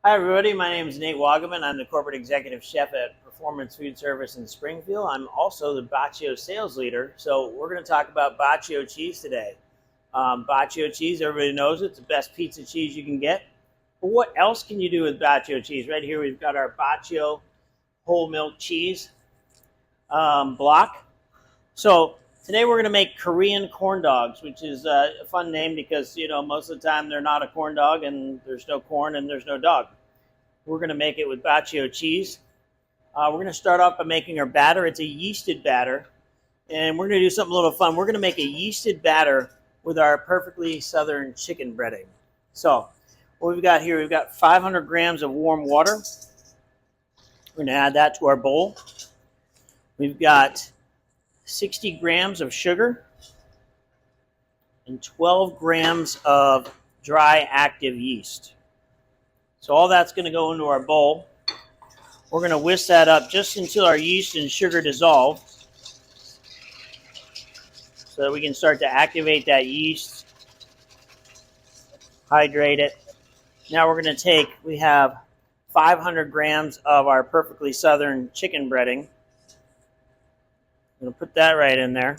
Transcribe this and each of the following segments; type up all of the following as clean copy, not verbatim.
Hi everybody, my name is Nate Wagaman. I'm the Corporate Executive Chef at Performance Food Service in Springfield. I'm also the Bacio Sales Leader. So we're going to talk about Bacio cheese today. Bacio cheese, everybody knows it's the best pizza cheese you can get. But what else can you do with Bacio cheese? Right here we've got our Bacio whole milk cheese block. So today we're going to make Korean corn dogs, which is a fun name because, most of the time they're not a corn dog and there's no corn and there's no dog. We're going to make it with Bacio cheese. We're going to start off by making our batter. It's a yeasted batter. And we're going to do something a little fun. We're going to make a yeasted batter with our perfectly southern chicken breading. So what we've got here, we've got 500 grams of warm water. We're going to add that to our bowl. We've got 60 grams of sugar and 12 grams of dry active yeast. So all that's going to go into our bowl. We're going to whisk that up just until our yeast and sugar dissolve so that we can start to activate that yeast, hydrate it. Now we're going to we have 500 grams of our perfectly southern chicken breading. I'm going to put that right in there.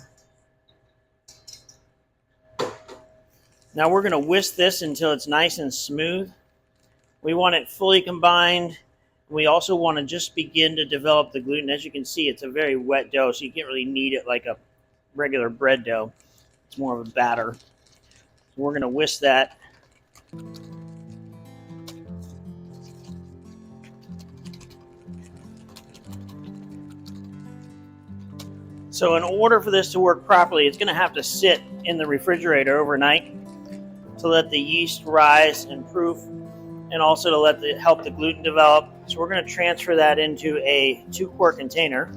Now we're going to whisk this until it's nice and smooth. We want it fully combined. We also want to just begin to develop the gluten. As you can see, it's a very wet dough, so you can't really knead it like a regular bread dough. It's more of a batter. So we're going to whisk that. So in order for this to work properly, it's going to have to sit in the refrigerator overnight to let the yeast rise and proof, and also to help the gluten develop. So we're going to transfer that into a 2-quart container.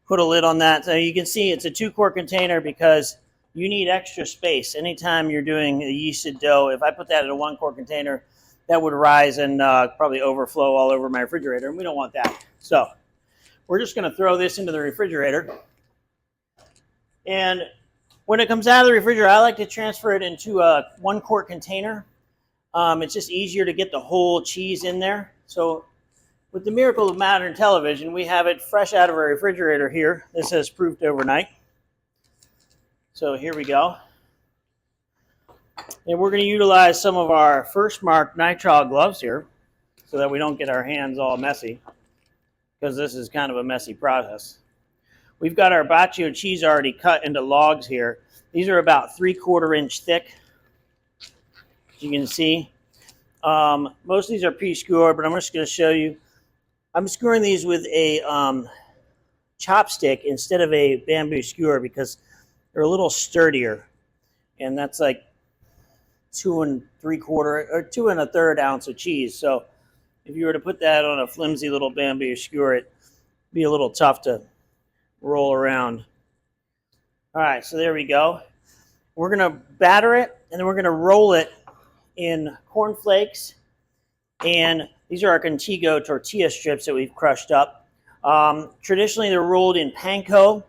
Put a lid on that. So you can see it's a 2-quart container because you need extra space. Anytime you're doing a yeasted dough, if I put that in a 1-quart container, that would rise and probably overflow all over my refrigerator, and we don't want that. So we're just going to throw this into the refrigerator. And when it comes out of the refrigerator, I like to transfer it into a 1-quart container. It's just easier to get the whole cheese in there. So with the miracle of modern television, we have it fresh out of our refrigerator here. This has proofed overnight. So here we go. And we're going to utilize some of our First Mark nitrile gloves here so that we don't get our hands all messy, because this is kind of a messy process. We've got our Bacio cheese already cut into logs here. These are about 3/4 inch thick, as you can see. Most of these are pre-skewered, but I'm just going to show you. I'm skewering these with a chopstick instead of a bamboo skewer because they're a little sturdier. And that's like 2 3/4 or 2 1/3 ounce of cheese. So if you were to put that on a flimsy little bamboo skewer, it'd be a little tough to roll around. All right, so there we go. We're going to batter it, and then we're going to roll it in corn flakes. And these are our Contigo tortilla strips that we've crushed up. Traditionally, they're rolled in panko.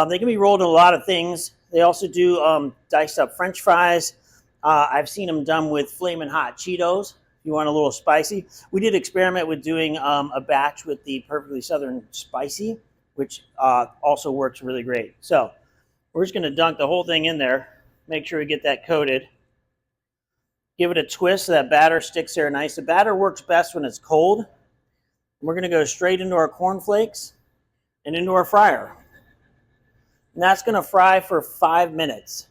They can be rolled in a lot of things. They also do diced up French fries. I've seen them done with flaming hot Cheetos. If you want a little spicy. We did experiment with doing a batch with the perfectly southern spicy, which also works really great. So we're just going to dunk the whole thing in there. Make sure we get that coated. Give it a twist so that batter sticks there nice. The batter works best when it's cold. We're going to go straight into our corn flakes and into our fryer. And that's going to fry for 5 minutes.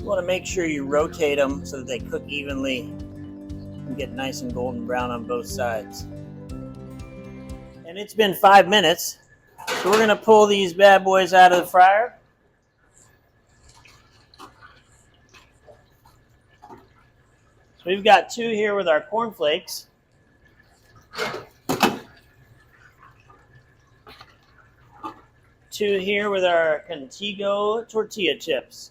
You want to make sure you rotate them so that they cook evenly and get nice and golden brown on both sides. And it's been 5 minutes, so we're going to pull these bad boys out of the fryer. So we've got 2 here with our corn flakes. 2 here with our Contigo tortilla chips.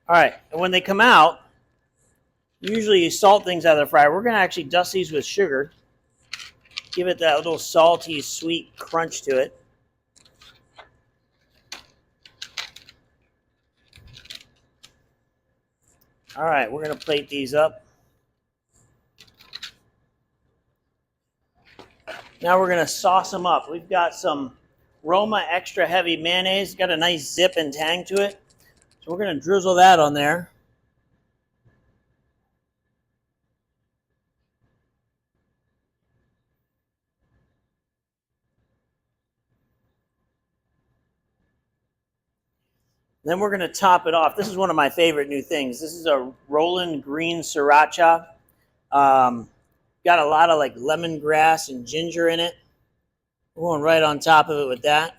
All right, and when they come out, Usually you salt things out of the fryer. We're going to actually dust these with sugar. Give it that little salty, sweet crunch to it. All right, we're going to plate these up. Now we're going to sauce them up. We've got some Roma extra heavy mayonnaise. Got a nice zip and tang to it. So we're going to drizzle that on there. Then we're going to top it off. This is one of my favorite new things. This is a Roland green Sriracha. Got a lot of like lemongrass and ginger in it. We're going right on top of it with that.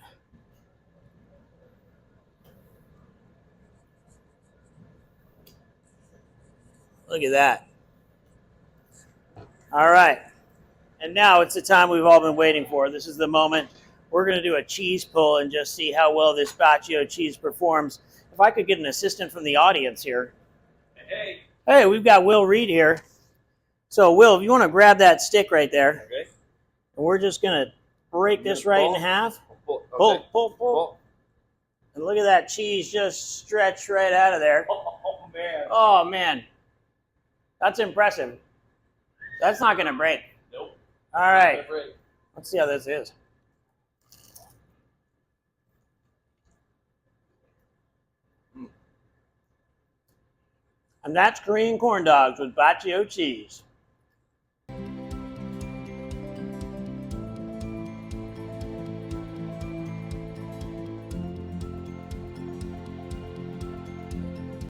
Look at that. All right. And now it's the time we've all been waiting for. This is the moment. We're going to do a cheese pull and just see how well this Bacio cheese performs. If I could get an assistant from the audience here. Hey. Hey, we've got Will Reed here. So, Will, if you want to grab that stick right there. Okay. And we're just going to break this right in half. Pull. Okay. Pull. And look at that cheese just stretch right out of there. Oh, man. Oh, man. That's impressive. That's not going to break. Nope. All right. Let's see how this is. And that's Korean corn dogs with Bacio cheese.